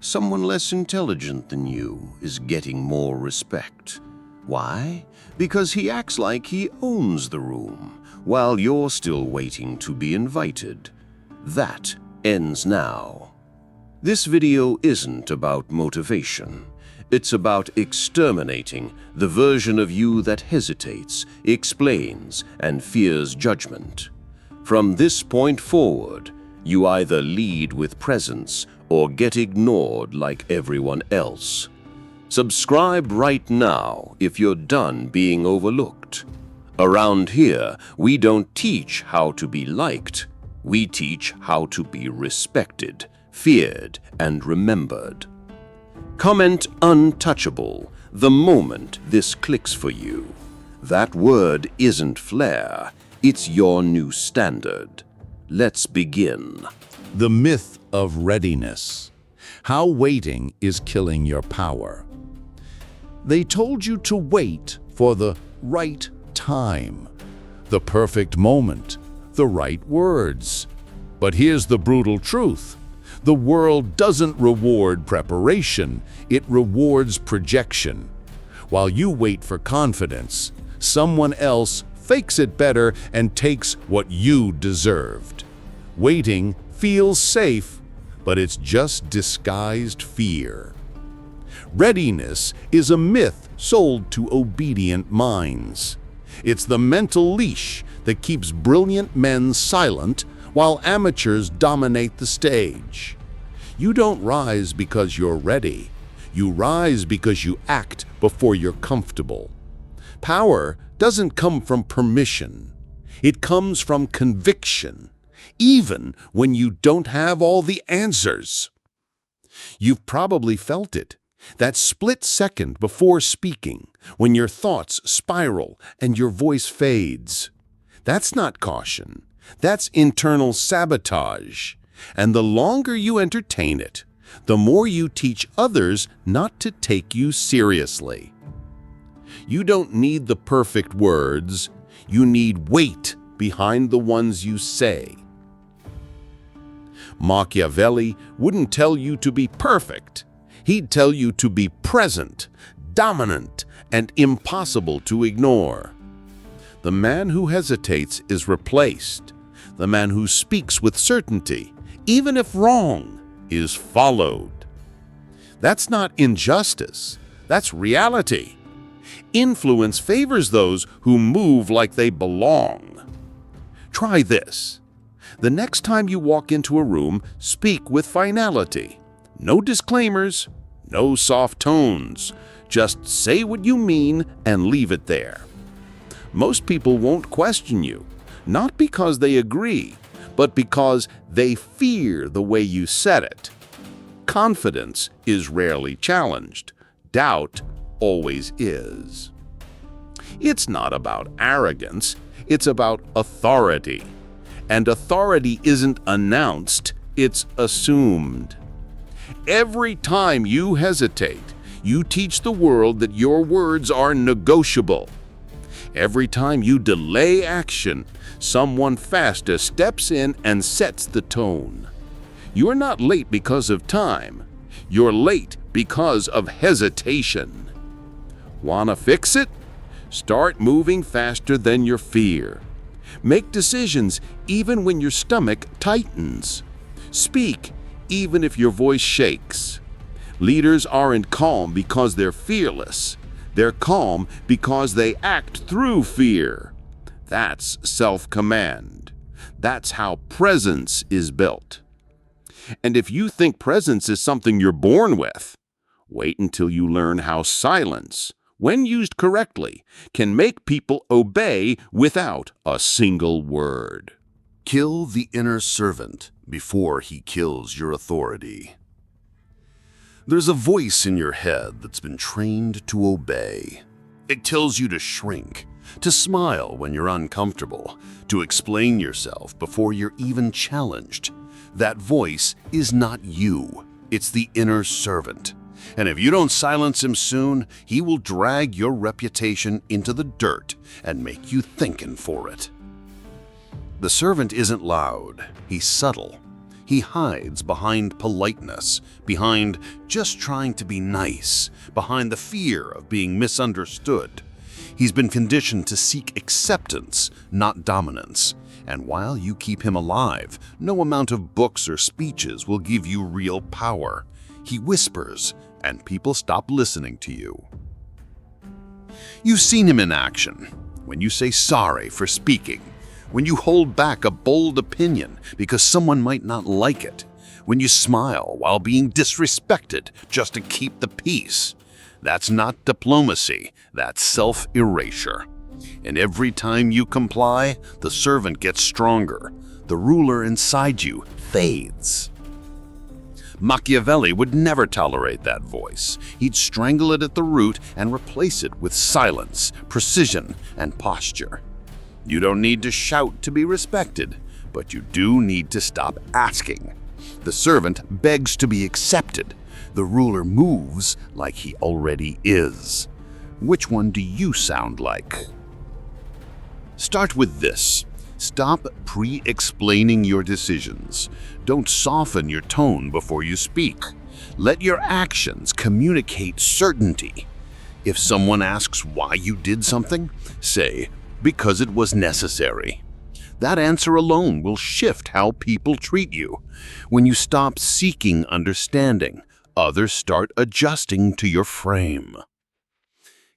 someone less intelligent than you is getting more respect. Why? Because he acts like he owns the room, while you're still waiting to be invited. That ends now. This video isn't about motivation. It's about exterminating the version of you that hesitates, explains, and fears judgment. From this point forward, you either lead with presence or get ignored like everyone else. Subscribe right now if you're done being overlooked. Around here, we don't teach how to be liked. We teach how to be respected, feared, and remembered. Comment untouchable the moment this clicks for you. That word isn't flair, it's your new standard. Let's begin. The myth of readiness. How waiting is killing your power. They told you to wait for the right time, the perfect moment, the right words. But here's the brutal truth. The world doesn't reward preparation, it rewards projection. While you wait for confidence, someone else fakes it better and takes what you deserved. Waiting feels safe, but it's just disguised fear. Readiness is a myth sold to obedient minds. It's the mental leash that keeps brilliant men silent while amateurs dominate the stage. You don't rise because you're ready. You rise because you act before you're comfortable. Power doesn't come from permission. It comes from conviction, even when you don't have all the answers. You've probably felt it, that split second before speaking, when your thoughts spiral and your voice fades. That's not caution. That's internal sabotage. And the longer you entertain it, the more you teach others not to take you seriously. You don't need the perfect words. You need weight behind the ones you say. Machiavelli wouldn't tell you to be perfect. He'd tell you to be present, dominant, and impossible to ignore. The man who hesitates is replaced. The man who speaks with certainty, even if wrong, is followed. That's not injustice. That's reality. Influence favors those who move like they belong. Try this. The next time you walk into a room, speak with finality. No disclaimers, no soft tones. Just say what you mean and leave it there. Most people won't question you, not because they agree, but because they fear the way you said it. Confidence is rarely challenged. Doubt always is. It's not about arrogance, it's about authority. And authority isn't announced, it's assumed. Every time you hesitate, you teach the world that your words are negotiable. Every time you delay action, someone faster steps in and sets the tone. You're not late because of time. You're late because of hesitation. Wanna fix it? Start moving faster than your fear. Make decisions even when your stomach tightens. Speak even if your voice shakes. Leaders aren't calm because they're fearless. They're calm because they act through fear. That's self-command. That's how presence is built. And if you think presence is something you're born with, wait until you learn how silence, when used correctly, can make people obey without a single word. Kill the inner servant before he kills your authority. There's a voice in your head that's been trained to obey. It tells you to shrink, to smile when you're uncomfortable, to explain yourself before you're even challenged. That voice is not you. It's the inner servant. And if you don't silence him soon, he will drag your reputation into the dirt and make you thinking for it. The servant isn't loud. He's subtle. He hides behind politeness, behind just trying to be nice, behind the fear of being misunderstood. He's been conditioned to seek acceptance, not dominance. And while you keep him alive, no amount of books or speeches will give you real power. He whispers, and people stop listening to you. You've seen him in action. When you say sorry for speaking, when you hold back a bold opinion because someone might not like it, when you smile while being disrespected just to keep the peace. That's not diplomacy, that's self-erasure. And every time you comply, the servant gets stronger. The ruler inside you fades. Machiavelli would never tolerate that voice. He'd strangle it at the root and replace it with silence, precision, and posture. You don't need to shout to be respected, but you do need to stop asking. The servant begs to be accepted. The ruler moves like he already is. Which one do you sound like? Start with this. Stop pre-explaining your decisions. Don't soften your tone before you speak. Let your actions communicate certainty. If someone asks why you did something, say, because it was necessary. That answer alone will shift how people treat you. When you stop seeking understanding, others start adjusting to your frame.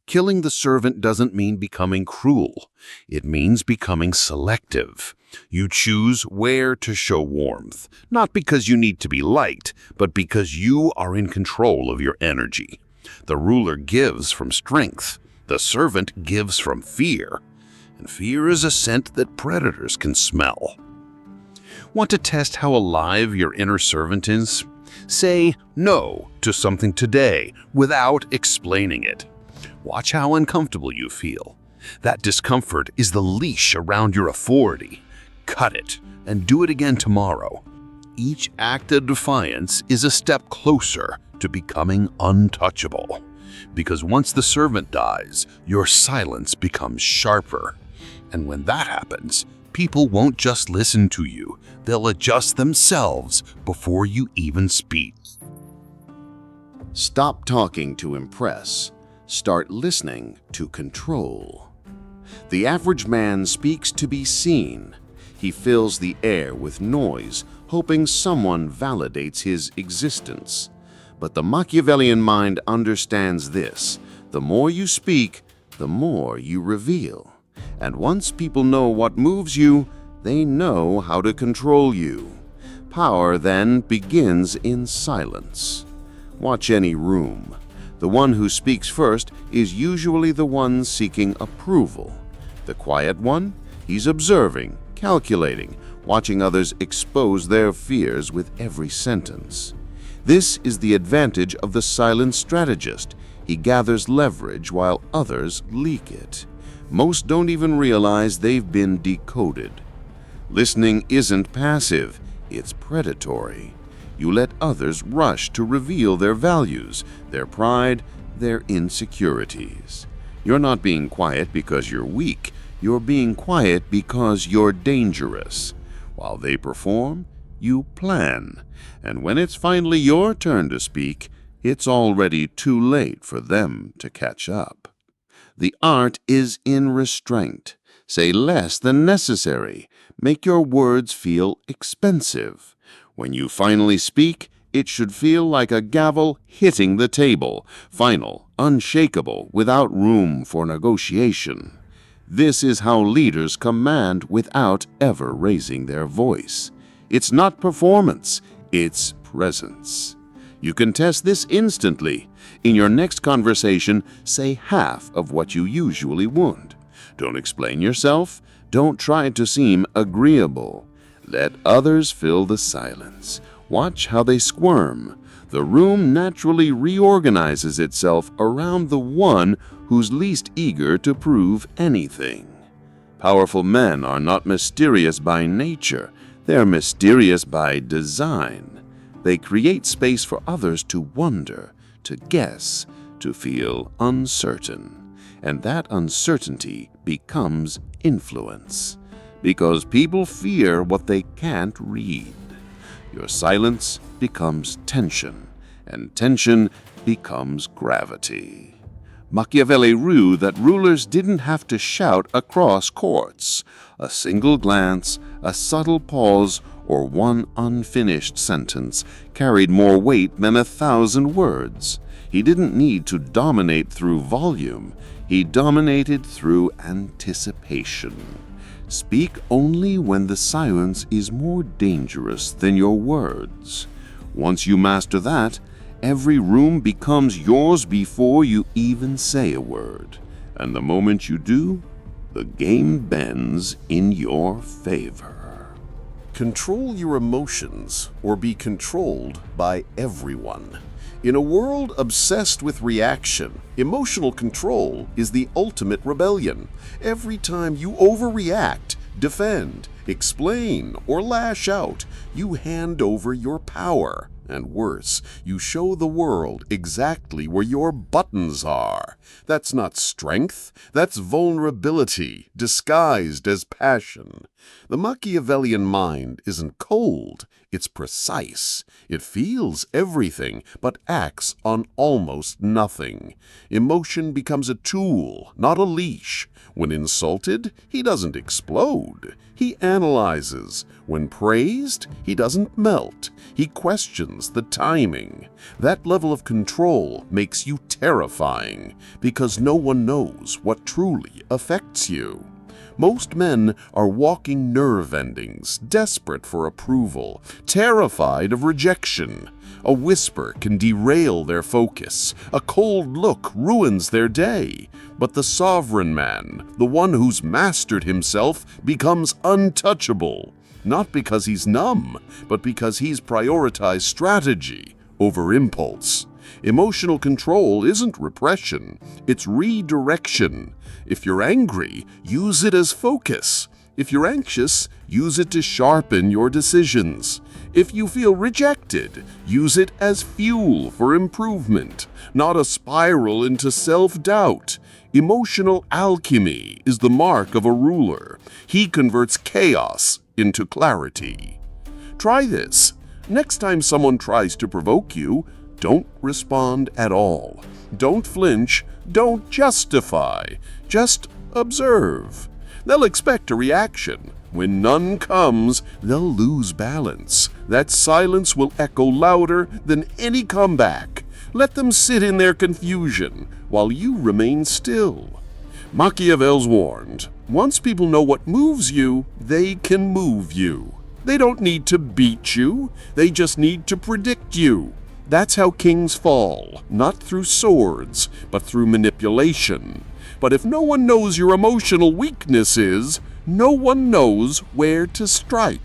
Killing the servant doesn't mean becoming cruel. It means becoming selective. You choose where to show warmth, not because you need to be liked, but because you are in control of your energy. The ruler gives from strength. The servant gives from fear. And fear is a scent that predators can smell. Want to test how alive your inner servant is? Say no to something today without explaining it. Watch how uncomfortable you feel. That discomfort is the leash around your authority. Cut it and do it again tomorrow. Each act of defiance is a step closer to becoming untouchable. Because once the servant dies, your silence becomes sharper. And when that happens, people won't just listen to you. They'll adjust themselves before you even speak. Stop talking to impress. Start listening to control. The average man speaks to be seen. He fills the air with noise, hoping someone validates his existence. But the Machiavellian mind understands this. The more you speak, the more you reveal. And once people know what moves you, they know how to control you. Power then begins in silence. Watch any room. The one who speaks first is usually the one seeking approval. The quiet one, he's observing, calculating, watching others expose their fears with every sentence. This is the advantage of the silent strategist. He gathers leverage while others leak it. Most don't even realize they've been decoded. Listening isn't passive, it's predatory. You let others rush to reveal their values, their pride, their insecurities. You're not being quiet because you're weak. You're being quiet because you're dangerous. While they perform, you plan. And when it's finally your turn to speak, it's already too late for them to catch up. The art is in restraint. Say less than necessary. Make your words feel expensive. When you finally speak, it should feel like a gavel hitting the table, final, unshakable, without room for negotiation. This is how leaders command without ever raising their voice. It's not performance, it's presence. You can test this instantly. In your next conversation, say half of what you usually would. Don't explain yourself. Don't try to seem agreeable. Let others fill the silence. Watch how they squirm. The room naturally reorganizes itself around the one who's least eager to prove anything. Powerful men are not mysterious by nature. They're mysterious by design. They create space for others to wonder, to guess, to feel uncertain. And that uncertainty becomes influence. Because people fear what they can't read. Your silence becomes tension, and tension becomes gravity. Machiavelli knew that rulers didn't have to shout across courts. A single glance, a subtle pause, or one unfinished sentence carried more weight than 1,000 words. He didn't need to dominate through volume. He dominated through anticipation. Speak only when the silence is more dangerous than your words. Once you master that, every room becomes yours before you even say a word. And the moment you do, the game bends in your favor. Control your emotions or be controlled by everyone. In a world obsessed with reaction, emotional control is the ultimate rebellion. Every time you overreact, defend, explain, or lash out, you hand over your power. And worse, you show the world exactly where your buttons are. That's not strength, that's vulnerability disguised as passion. The Machiavellian mind isn't cold, it's precise. It feels everything but acts on almost nothing. Emotion becomes a tool, not a leash. When insulted, he doesn't explode. He analyzes. When praised, he doesn't melt. He questions the timing. That level of control makes you terrifying because no one knows what truly affects you. Most men are walking nerve endings, desperate for approval, terrified of rejection. A whisper can derail their focus. A cold look ruins their day. But the sovereign man, the one who's mastered himself, becomes untouchable. Not because he's numb, but because he's prioritized strategy over impulse. Emotional control isn't repression, it's redirection. If you're angry, use it as focus. If you're anxious, use it to sharpen your decisions. If you feel rejected, use it as fuel for improvement, not a spiral into self-doubt. Emotional alchemy is the mark of a ruler. He converts chaos into clarity. Try this. Next time someone tries to provoke you, don't respond at all. Don't flinch. Don't justify. Just observe. They'll expect a reaction. When none comes, they'll lose balance. That silence will echo louder than any comeback. Let them sit in their confusion while you remain still. Machiavelli's warned, once people know what moves you, they can move you. They don't need to beat you, they just need to predict you. That's how kings fall, not through swords, but through manipulation. But if no one knows your emotional weaknesses, no one knows where to strike.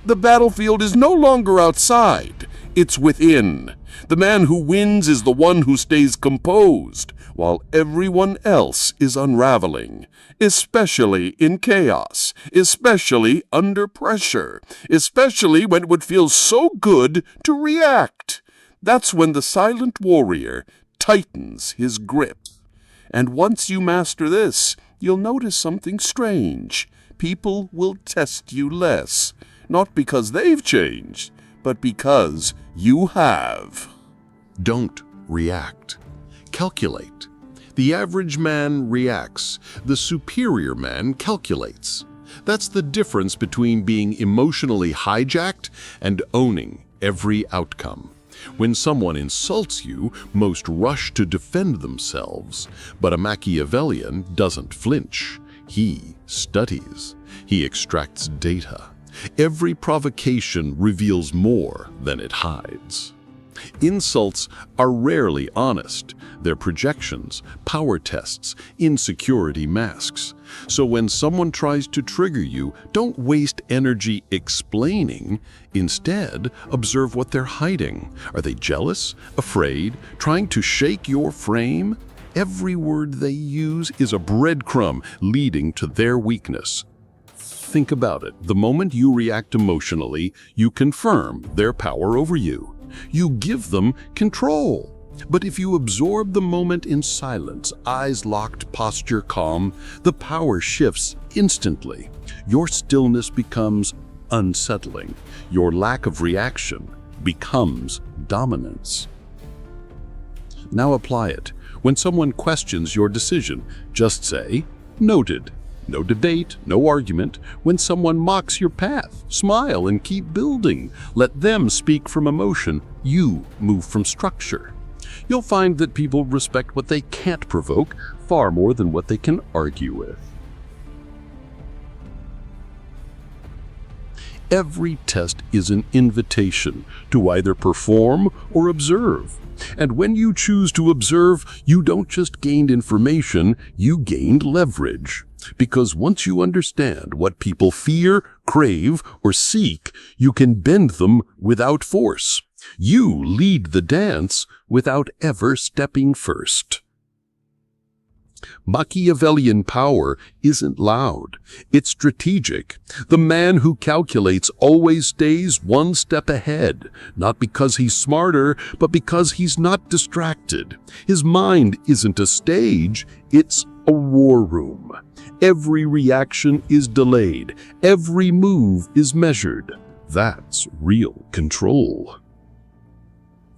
The battlefield is no longer outside, it's within. The man who wins is the one who stays composed, while everyone else is unraveling, especially in chaos, especially under pressure, especially when it would feel so good to react. That's when the silent warrior tightens his grip. And once you master this, you'll notice something strange. People will test you less, not because they've changed, but because you have. Don't react. Calculate. The average man reacts. The superior man calculates. That's the difference between being emotionally hijacked and owning every outcome. When someone insults you, most rush to defend themselves, but a Machiavellian doesn't flinch. He studies. He extracts data. Every provocation reveals more than it hides. Insults are rarely honest. They're projections, power tests, insecurity masks. So when someone tries to trigger you, don't waste energy explaining. Instead, observe what they're hiding. Are they jealous, afraid, trying to shake your frame? Every word they use is a breadcrumb leading to their weakness. Think about it. The moment you react emotionally, you confirm their power over you. You give them control. But if you absorb the moment in silence, eyes locked, posture calm, the power shifts instantly. Your stillness becomes unsettling. Your lack of reaction becomes dominance. Now apply it. When someone questions your decision, just say, "Noted." No debate, no argument. When someone mocks your path, smile and keep building. Let them speak from emotion. You move from structure. You'll find that people respect what they can't provoke far more than what they can argue with. Every test is an invitation to either perform or observe. And when you choose to observe, you don't just gain information, you gained leverage. Because once you understand what people fear, crave, or seek, you can bend them without force. You lead the dance without ever stepping first. Machiavellian power isn't loud. It's strategic. The man who calculates always stays one step ahead, not because he's smarter, but because he's not distracted. His mind isn't a stage, it's a war room. Every reaction is delayed. Every move is measured. That's real control.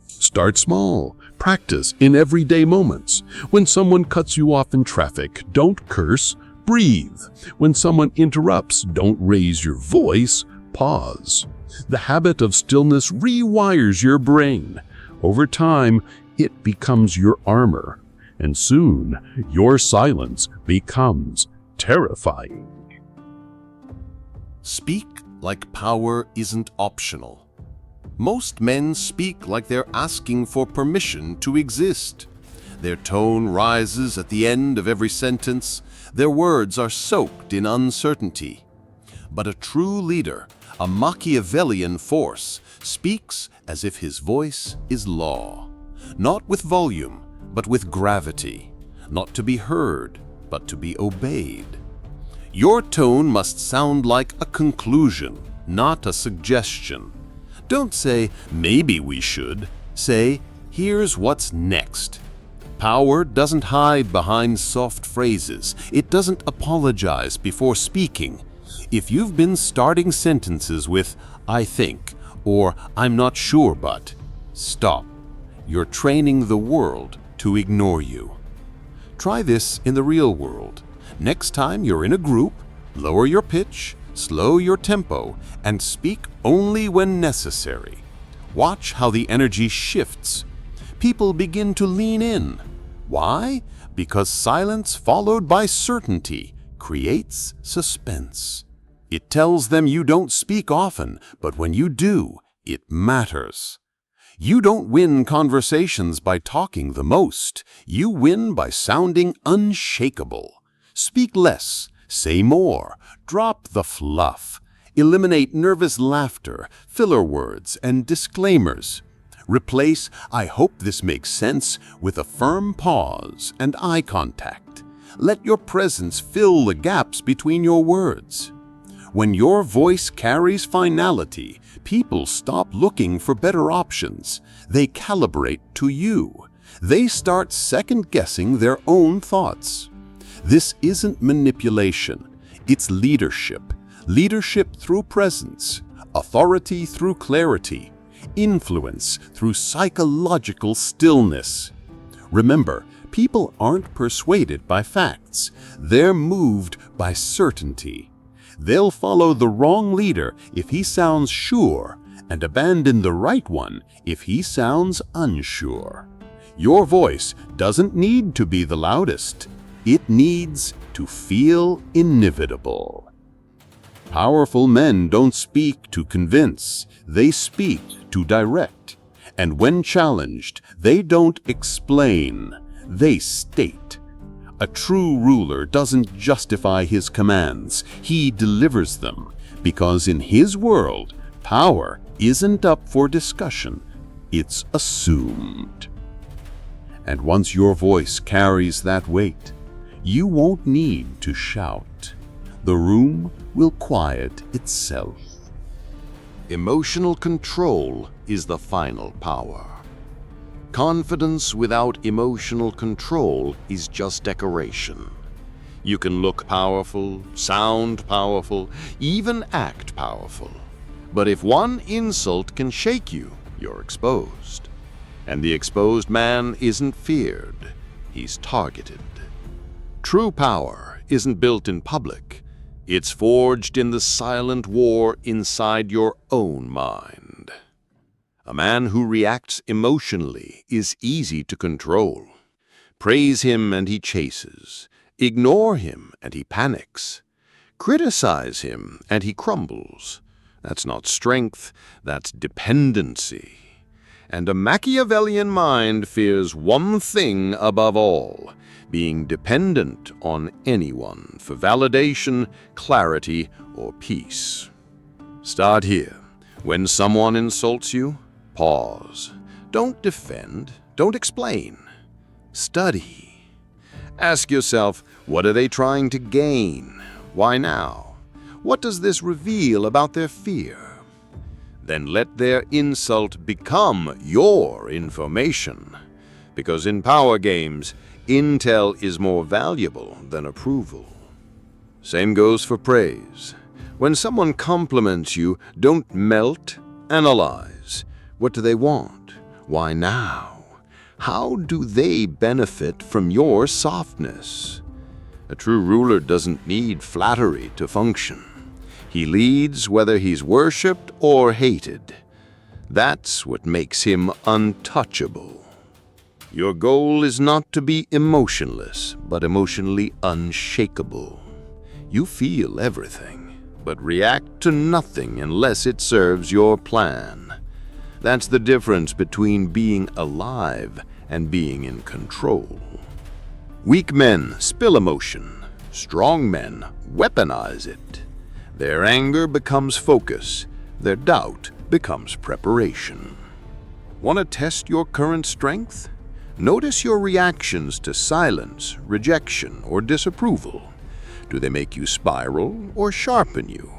Start small. Practice in everyday moments. When someone cuts you off in traffic, don't curse, breathe. When someone interrupts, don't raise your voice, pause. The habit of stillness rewires your brain. Over time, it becomes your armor. And soon, your silence becomes terrifying. Speak like power isn't optional. Most men speak like they're asking for permission to exist. Their tone rises at the end of every sentence. Their words are soaked in uncertainty. But a true leader, a Machiavellian force, speaks as if his voice is law. Not with volume, but with gravity. Not to be heard, but to be obeyed. Your tone must sound like a conclusion, not a suggestion. Don't say, "Maybe we should." Say, "Here's what's next." Power doesn't hide behind soft phrases. It doesn't apologize before speaking. If you've been starting sentences with, "I think," or "I'm not sure but," stop. You're training the world to ignore you. Try this in the real world. Next time you're in a group, lower your pitch, slow your tempo, and speak only when necessary. Watch how the energy shifts. People begin to lean in. Why? Because silence followed by certainty creates suspense. It tells them you don't speak often, but when you do, it matters. You don't win conversations by talking the most. You win by sounding unshakable. Speak less, say more, drop the fluff. Eliminate nervous laughter, filler words, and disclaimers. Replace "I hope this makes sense" with a firm pause and eye contact. Let your presence fill the gaps between your words. When your voice carries finality, people stop looking for better options. They calibrate to you. They start second-guessing their own thoughts. This isn't manipulation. It's leadership. Leadership through presence, authority through clarity, influence through psychological stillness. Remember, people aren't persuaded by facts. They're moved by certainty. They'll follow the wrong leader if he sounds sure and abandon the right one if he sounds unsure. Your voice doesn't need to be the loudest. It needs to feel inevitable. Powerful men don't speak to convince, they speak to direct. And when challenged, they don't explain, they state. A true ruler doesn't justify his commands, he delivers them, because in his world, power isn't up for discussion, it's assumed. And once your voice carries that weight, you won't need to shout. The room will quiet itself. Emotional control is the final power. Confidence without emotional control is just decoration. You can look powerful, sound powerful, even act powerful. But if one insult can shake you, you're exposed. And the exposed man isn't feared, he's targeted. True power isn't built in public. It's forged in the silent war inside your own mind. A man who reacts emotionally is easy to control. Praise him and he chases. Ignore him and he panics. Criticize him and he crumbles. That's not strength, that's dependency. And a Machiavellian mind fears one thing above all: being dependent on anyone for validation, clarity, or peace. Start here. When someone insults you, pause. Don't defend, don't explain. Study. Ask yourself, what are they trying to gain? Why now? What does this reveal about their fear? Then let their insult become your information. Because in power games, intel is more valuable than approval. Same goes for praise. When someone compliments you, don't melt, analyze. What do they want? Why now? How do they benefit from your softness? A true ruler doesn't need flattery to function. He leads whether he's worshipped or hated. That's what makes him untouchable. Your goal is not to be emotionless, but emotionally unshakable. You feel everything, but react to nothing unless it serves your plan. That's the difference between being alive and being in control. Weak men spill emotion. Strong men weaponize it. Their anger becomes focus. Their doubt becomes preparation. Want to test your current strength? Notice your reactions to silence, rejection, or disapproval. Do they make you spiral or sharpen you?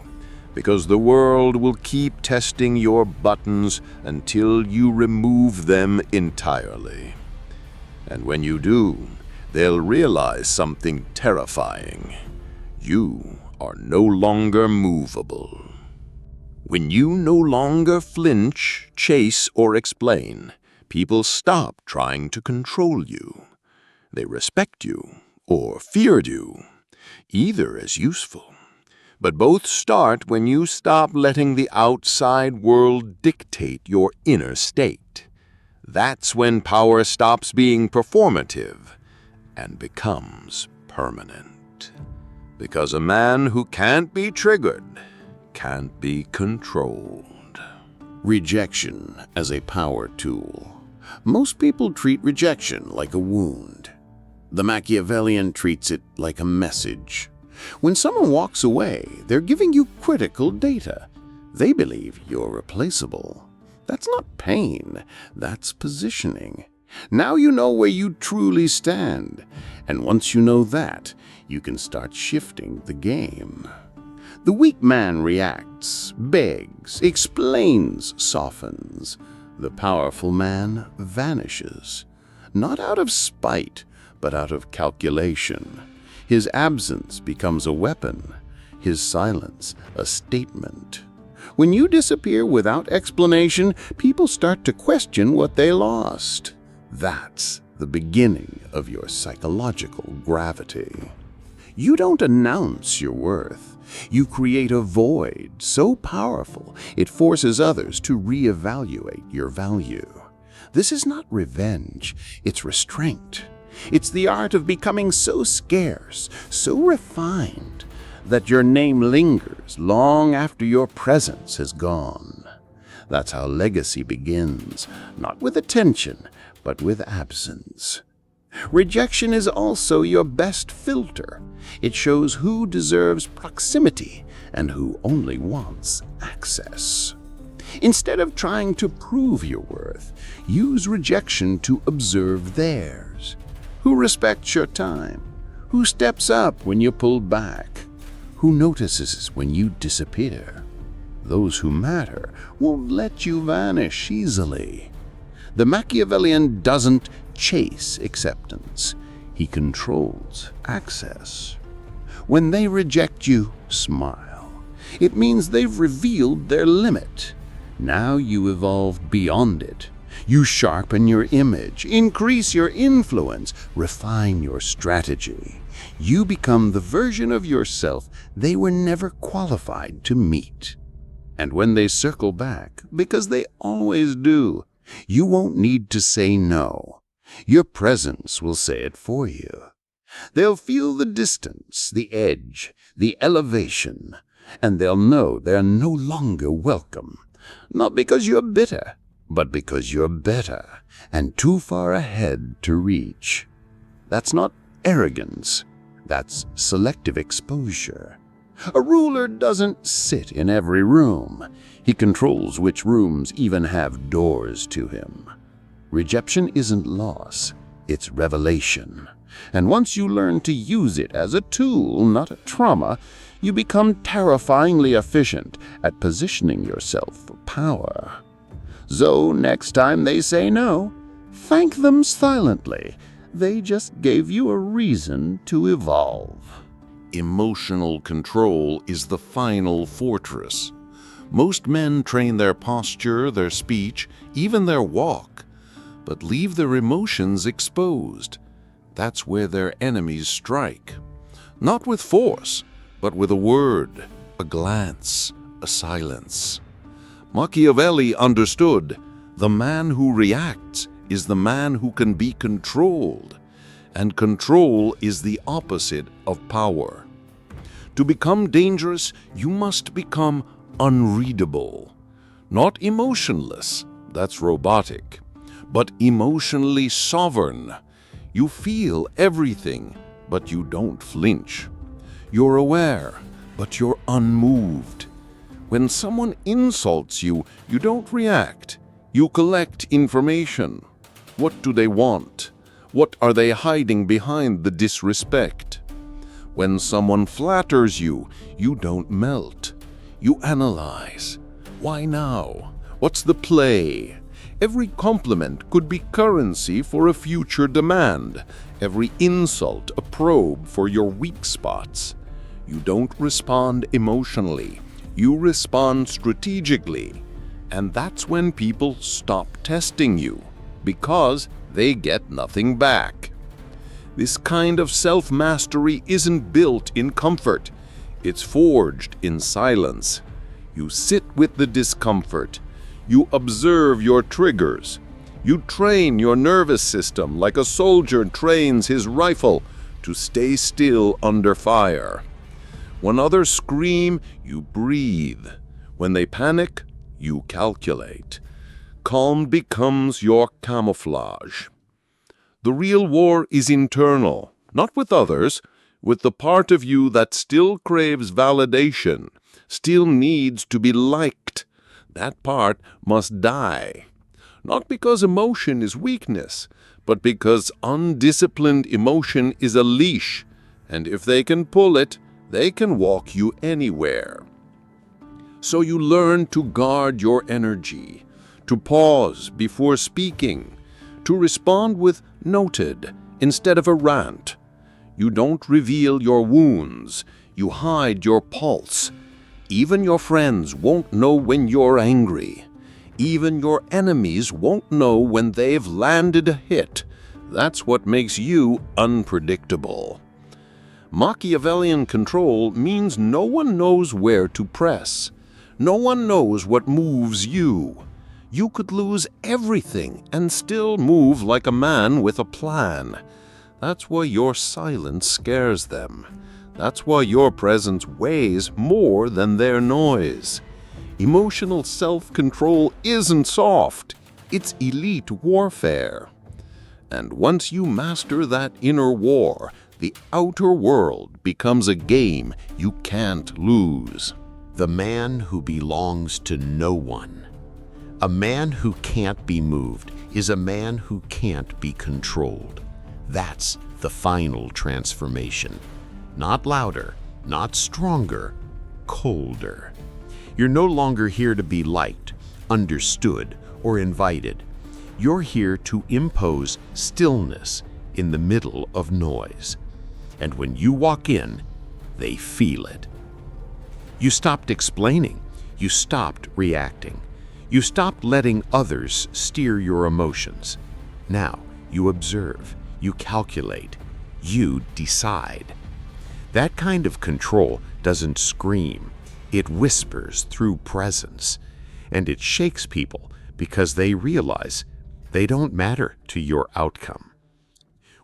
Because the world will keep testing your buttons until you remove them entirely. And when you do, they'll realize something terrifying. You are no longer movable. When you no longer flinch, chase, or explain, people stop trying to control you. They respect you or feared you, either as useful. But both start when you stop letting the outside world dictate your inner state. That's when power stops being performative and becomes permanent. Because a man who can't be triggered can't be controlled. Rejection as a power tool. Most people treat rejection like a wound. The Machiavellian treats it like a message. When someone walks away, they're giving you critical data. They believe you're replaceable. That's not pain, that's positioning. Now you know where you truly stand. And once you know that, you can start shifting the game. The weak man reacts, begs, explains, softens. The powerful man vanishes. Not out of spite, but out of calculation. His absence becomes a weapon, his silence a statement. When you disappear without explanation, people start to question what they lost. That's the beginning of your psychological gravity. You don't announce your worth. You create a void so powerful it forces others to reevaluate your value. This is not revenge, it's restraint. It's the art of becoming so scarce, so refined, that your name lingers long after your presence has gone. That's how legacy begins, not with attention, but with absence. Rejection is also your best filter. It shows who deserves proximity and who only wants access. Instead of trying to prove your worth, use rejection to observe theirs. Who respects your time? Who steps up when you pull back? Who notices when you disappear? Those who matter won't let you vanish easily. The Machiavellian doesn't chase acceptance. He controls access. When they reject you, smile. It means they've revealed their limit. Now you evolve beyond it. You sharpen your image, increase your influence, refine your strategy. You become the version of yourself they were never qualified to meet. And when they circle back, because they always do, you won't need to say no. Your presence will say it for you. They'll feel the distance, the edge, the elevation, and they'll know they're no longer welcome. Not because you're bitter, but because you're better and too far ahead to reach. That's not arrogance. That's selective exposure. A ruler doesn't sit in every room. He controls which rooms even have doors to him. Rejection isn't loss, it's revelation. And once you learn to use it as a tool, not a trauma, you become terrifyingly efficient at positioning yourself for power. So next time they say no, thank them silently. They just gave you a reason to evolve. Emotional control is the final fortress. Most men train their posture, their speech, even their walk, but leave their emotions exposed. That's where their enemies strike. Not with force, but with a word, a glance, a silence. Machiavelli understood the man who reacts is the man who can be controlled, and control is the opposite of power. To become dangerous, you must become unreadable. Not emotionless, that's robotic, but emotionally sovereign. You feel everything, but you don't flinch. You're aware, but you're unmoved. When someone insults you, you don't react. You collect information. What do they want? What are they hiding behind the disrespect? When someone flatters you, you don't melt. You analyze. Why now? What's the play? Every compliment could be currency for a future demand. Every insult a probe for your weak spots. You don't respond emotionally. You respond strategically. And that's when people stop testing you, because they get nothing back. This kind of self-mastery isn't built in comfort. It's forged in silence. You sit with the discomfort. You observe your triggers. You train your nervous system like a soldier trains his rifle to stay still under fire. When others scream, you breathe. When they panic, you calculate. Calm becomes your camouflage. The real war is internal, not with others, with the part of you that still craves validation, still needs to be liked. That part must die. Not because emotion is weakness, but because undisciplined emotion is a leash, and if they can pull it, they can walk you anywhere. So you learn to guard your energy, to pause before speaking, to respond with noted instead of a rant. You don't reveal your wounds, you hide your pulse. Even your friends won't know when you're angry. Even your enemies won't know when they've landed a hit. That's what makes you unpredictable. Machiavellian control means no one knows where to press. No one knows what moves you. You could lose everything and still move like a man with a plan. That's why your silence scares them. That's why your presence weighs more than their noise. Emotional self-control isn't soft. It's elite warfare. And once you master that inner war, the outer world becomes a game you can't lose. The man who belongs to no one. A man who can't be moved is a man who can't be controlled. That's the final transformation. Not louder, not stronger, colder. You're no longer here to be liked, understood, or invited. You're here to impose stillness in the middle of noise. And when you walk in, they feel it. You stopped explaining. You stopped reacting. You stopped letting others steer your emotions. Now, you observe, you calculate, you decide. That kind of control doesn't scream. It whispers through presence, and it shakes people because they realize they don't matter to your outcome.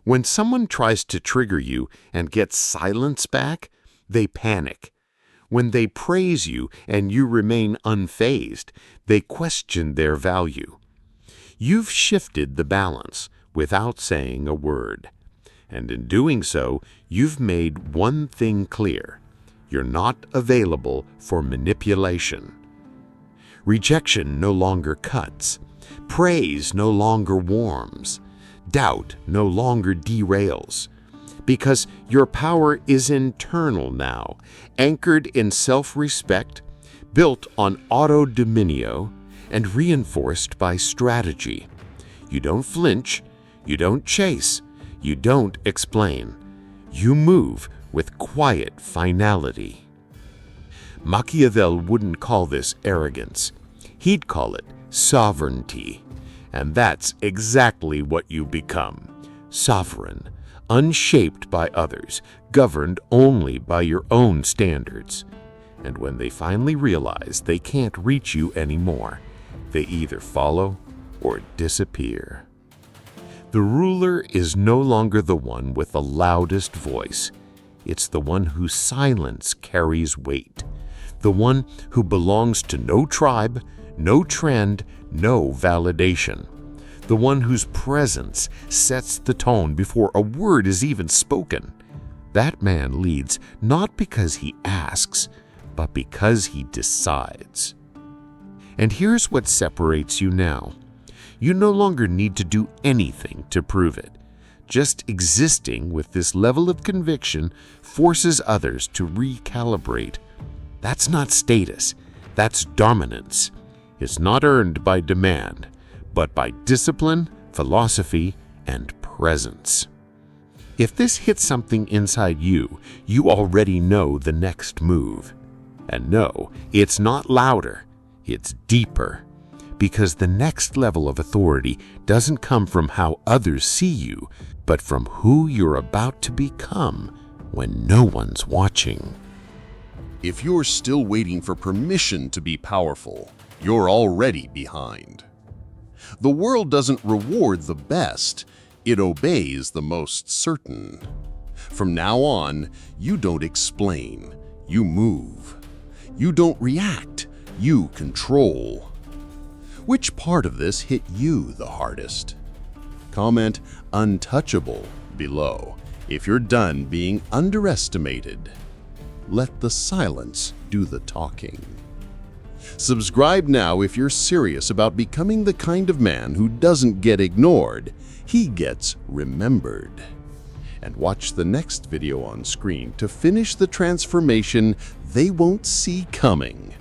When someone tries to trigger you and gets silence back, they panic. When they praise you and you remain unfazed, they question their value. You've shifted the balance without saying a word. And in doing so, you've made one thing clear. You're not available for manipulation. Rejection no longer cuts. Praise no longer warms. Doubt no longer derails. Because your power is internal now, anchored in self-respect, built on auto-dominio, and reinforced by strategy. You don't flinch, you don't chase, you don't explain. You move with quiet finality. Machiavelli wouldn't call this arrogance. He'd call it sovereignty. And that's exactly what you become. Sovereign, unshaped by others, governed only by your own standards. And when they finally realize they can't reach you anymore, they either follow or disappear. The ruler is no longer the one with the loudest voice. It's the one whose silence carries weight. The one who belongs to no tribe, no trend, no validation. The one whose presence sets the tone before a word is even spoken. That man leads not because he asks, but because he decides. And here's what separates you now. You no longer need to do anything to prove it. Just existing with this level of conviction forces others to recalibrate. That's not status, that's dominance. It's not earned by demand, but by discipline, philosophy, and presence. If this hits something inside you, you already know the next move. And no, it's not louder, it's deeper. Because the next level of authority doesn't come from how others see you, but from who you're about to become when no one's watching. If you're still waiting for permission to be powerful, you're already behind. The world doesn't reward the best, it obeys the most certain. From now on, you don't explain, you move. You don't react, you control. Which part of this hit you the hardest? Comment untouchable below if you're done being underestimated. Let the silence do the talking. Subscribe now if you're serious about becoming the kind of man who doesn't get ignored, he gets remembered. And watch the next video on screen to finish the transformation they won't see coming.